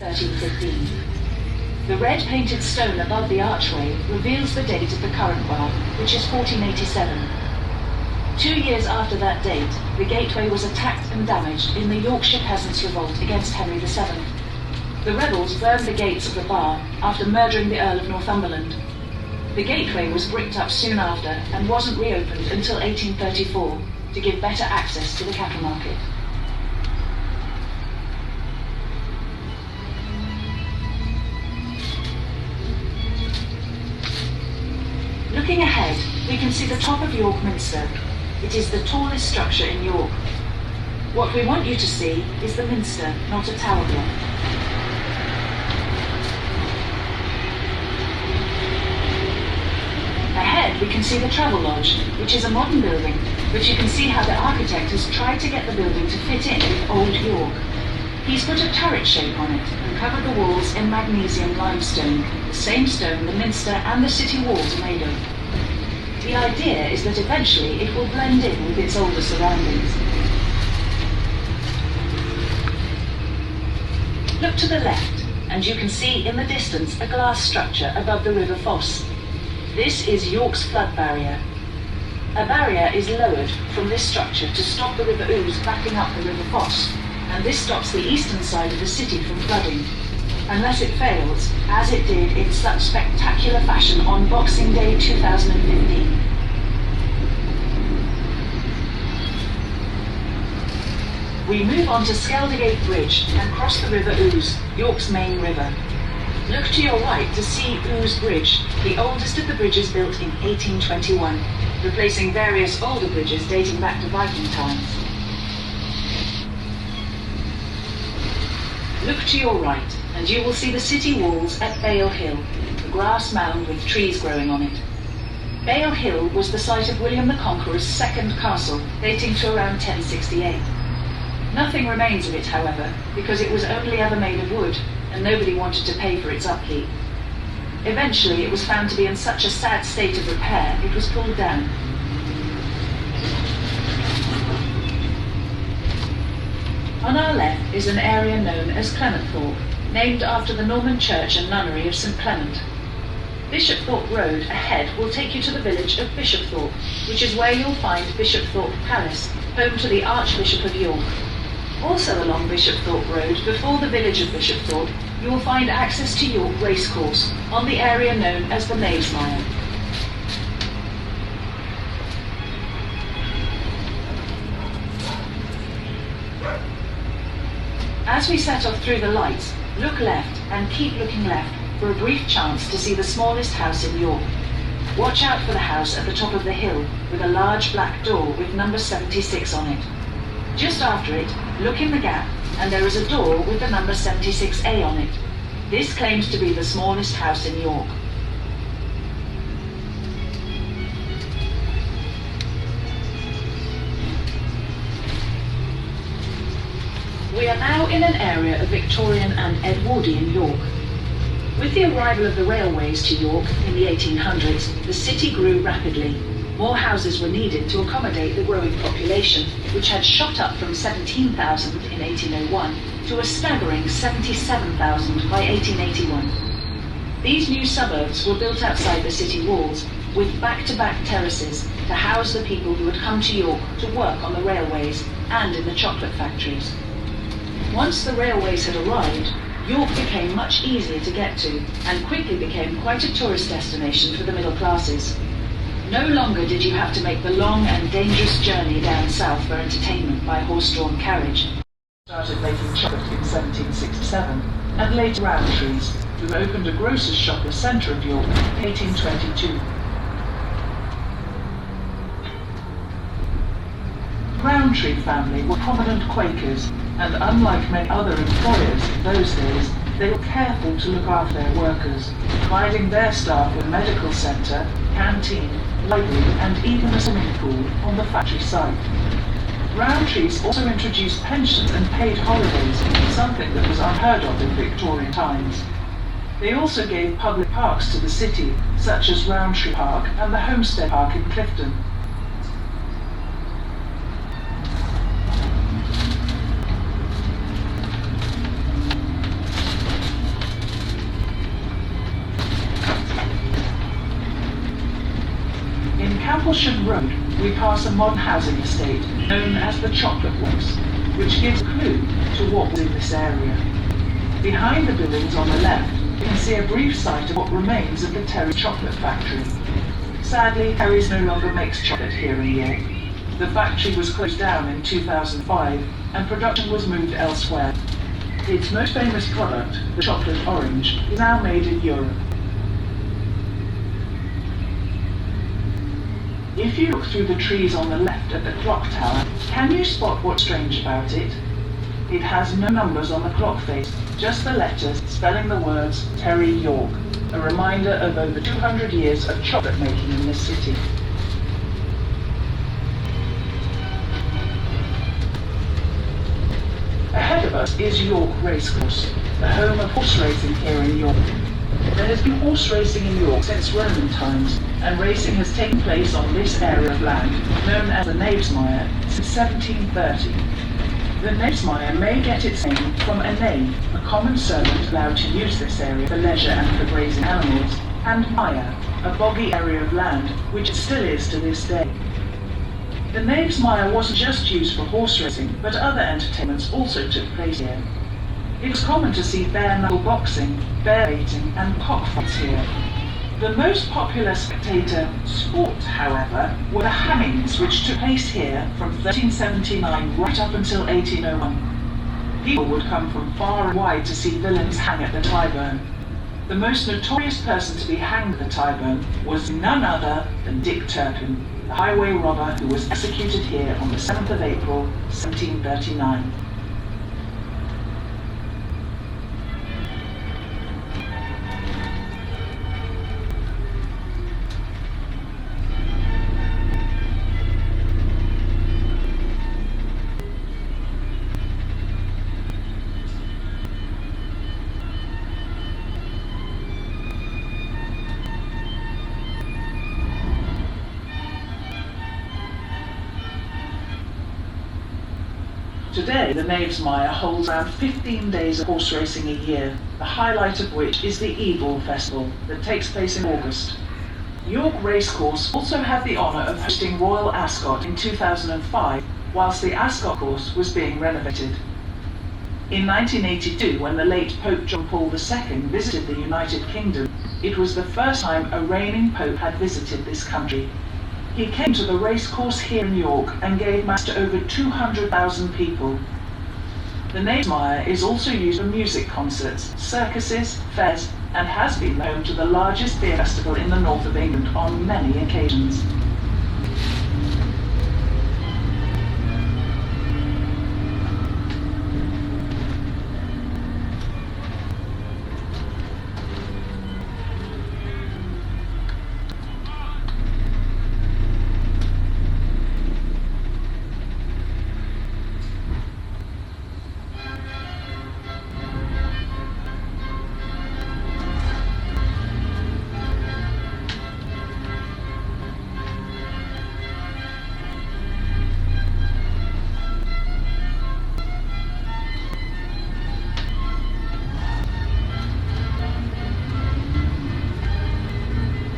1315. The red painted stone above the archway reveals the date of the current bar, which is 1487. 2 years after that date, the gateway was attacked and damaged in the Yorkshire Peasants' Revolt against Henry VII. The rebels burned the gates of the bar after murdering the Earl of Northumberland. The gateway was bricked up soon after and wasn't reopened until 1834 to give better access to the cattle market. Looking ahead, we can see the top of York Minster. It is the tallest structure in York. What we want you to see is the Minster, not a tower block. Ahead, we can see the Travel Lodge, which is a modern building, but you can see how the architect has tried to get the building to fit in with old York. He's put a turret shape on it and covered the walls in magnesium limestone, the same stone the Minster and the city walls are made of. The idea is that eventually it will blend in with its older surroundings. Look to the left, and you can see in the distance a glass structure above the River Foss. This is York's flood barrier. A barrier is lowered from this structure to stop the River Ouse backing up the River Foss, and this stops the eastern side of the city from flooding, unless it fails, as it did in such spectacular fashion on Boxing Day 2015. We move on to Skeldergate Bridge and cross the River Ouse, York's main river. Look to your right to see Ouse Bridge, the oldest of the bridges built in 1821, replacing various older bridges dating back to Viking times. Look to your right, and you will see the city walls at Bale Hill, a grass mound with trees growing on it. Bale Hill was the site of William the Conqueror's second castle, dating to around 1068. Nothing remains of it, however, because it was only ever made of wood, and nobody wanted to pay for its upkeep. Eventually, it was found to be in such a sad state of repair, it was pulled down. On our left is an area known as Clementhorpe, named after the Norman church and nunnery of St Clement. Bishopthorpe Road ahead will take you to the village of Bishopthorpe, which is where you'll find Bishopthorpe Palace, home to the Archbishop of York. Also along Bishopthorpe Road, before the village of Bishopthorpe, you will find access to York Racecourse, on the area known as the knavesmire. As we set off through the lights, look left and keep looking left for a brief chance to see the smallest house in York. Watch out for the house at the top of the hill with a large black door with number 76 on it. Just after it, look in the gap and there is a door with the number 76A on it. This claims to be the smallest house in York. We are now in an area of Victorian and Edwardian York. With the arrival of the railways to York in the 1800s, the city grew rapidly. More houses were needed to accommodate the growing population, which had shot up from 17,000 in 1801 to a staggering 77,000 by 1881. These new suburbs were built outside the city walls, with back-to-back terraces to house the people who had come to York to work on the railways and in the chocolate factories. Once the railways had arrived, York became much easier to get to and quickly became quite a tourist destination for the middle classes. No longer did you have to make the long and dangerous journey down south for entertainment by horse-drawn carriage. Started making chocolate in 1767, and later Rowntree's, who opened a grocer's shop in the centre of York in 1822. The Rowntree family were prominent Quakers, and unlike many other employers in those days, they were careful to look after their workers, providing their staff with a medical centre, canteen, library, and even a swimming pool on the factory site. Rowntree's also introduced pensions and paid holidays, something that was unheard of in Victorian times. They also gave public parks to the city, such as Rowntree Park and the Homestead Park in Clifton. Horsham Road, we pass a modern housing estate known as the Chocolate Works, which gives a clue to what was in this area. Behind the buildings on the left, you can see a brief sight of what remains of the Terry chocolate factory. Sadly, Terry's no longer makes chocolate here in York. The factory was closed down in 2005 and production was moved elsewhere. Its most famous product, the chocolate orange, is now made in Europe. If you look through the trees on the left at the clock tower, can you spot what's strange about it? It has no numbers on the clock face, just the letters spelling the words Terry York, a reminder of over 200 years of chocolate making in this city. Ahead of us is York Racecourse, the home of horse racing here in York. There has been horse racing in York since Roman times, and racing has taken place on this area of land, known as the knavesmire, since 1730. The knavesmire may get its name from a knave, a common servant allowed to use this area for leisure and for grazing animals, and mire, a boggy area of land, which it still is to this day. The knavesmire wasn't just used for horse racing, but other entertainments also took place here. It was common to see bare-knuckle boxing, bear baiting, and cockfights here. The most popular spectator sport, however, were the hangings, which took place here from 1379 right up until 1801. People would come from far and wide to see villains hang at the Tyburn. The most notorious person to be hanged at the Tyburn was none other than Dick Turpin, the highway robber who was executed here on the 7th of April, 1739. Today, the knavesmire holds around 15 days of horse racing a year, the highlight of which is the Ebor Festival that takes place in August. York Racecourse also had the honour of hosting Royal Ascot in 2005, whilst the Ascot course was being renovated. In 1982, when the late Pope John Paul II visited the United Kingdom, it was the first time a reigning Pope had visited this country. He came to the racecourse here in York and gave mass to over 200,000 people. The knavesmire is also used for music concerts, circuses, fairs, and has been home to the largest beer festival in the north of England on many occasions.